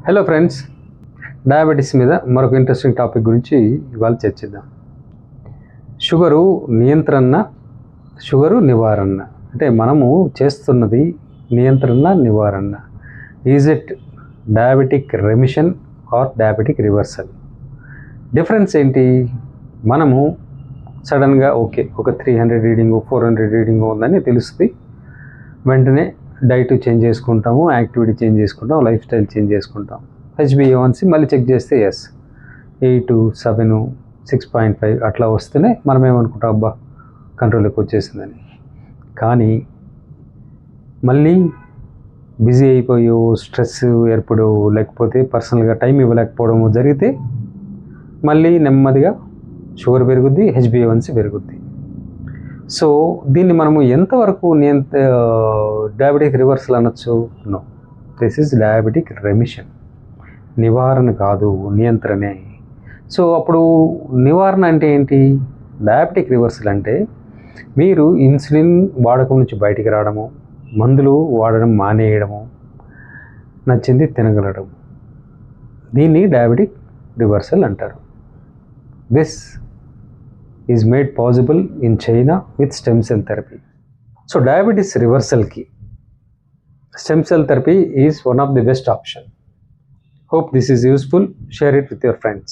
Hello friends, diabetes మీద మరొక interesting topic గురించి ఇవాళ చర్చిద్దాం. షుగరు నియంత్రణ, షుగరు నివారణ. అంటే మనము చేస్తున్నది నియంత్రణ, నివారణ. Is it diabetic remission or diabetic reversal? Difference ఏంటి? మనము సడన్గా ఒక 300 రీడింగ్ 400 రీడింగ్ ఉందని తెలుస్తుంది. వెంటనే డైట్ చేంజ్ చేసుకుంటాము, యాక్టివిటీ చేంజ్ చేసుకుంటాం, లైఫ్ స్టైల్ చేంజ్ చేసుకుంటాం. HbA1c మళ్ళీ చెక్ చేస్తే 8, 7, 6.5 అట్లా వస్తేనే మనం ఏమనుకుంటాం, అబ్బా కంట్రోల్లోకి వచ్చేసిందని. కానీ మళ్ళీ బిజీ అయిపోయో, స్ట్రెస్ ఏర్పడో, లేకపోతే పర్సనల్గా టైం ఇవ్వలేకపోవడము జరిగితే మళ్ళీ నెమ్మదిగా షుగర్ పెరుగుద్ది, HbA1c పెరుగుద్ది. సో దీన్ని మనము ఎంతవరకు డయాబెటిక్ రివర్సల్ అనొచ్చు? No, this is diabetic remission. నివారణ కాదు, నియంత్రణే. సో అప్పుడు నివారణ అంటే ఏంటి? డయాబెటిక్ రివర్సల్ అంటే మీరు ఇన్సులిన్ వాడకం నుంచి బయటికి రావడము, మందులు వాడడం మానేయడము, నచ్చింది తినగలడం. దీన్ని డయాబెటిక్ రివర్సల్ అంటారు. This is made possible in China with stem cell therapy. So diabetes reversal ki stem cell therapy is one of the best option. Hope this is useful. Share it with your friends.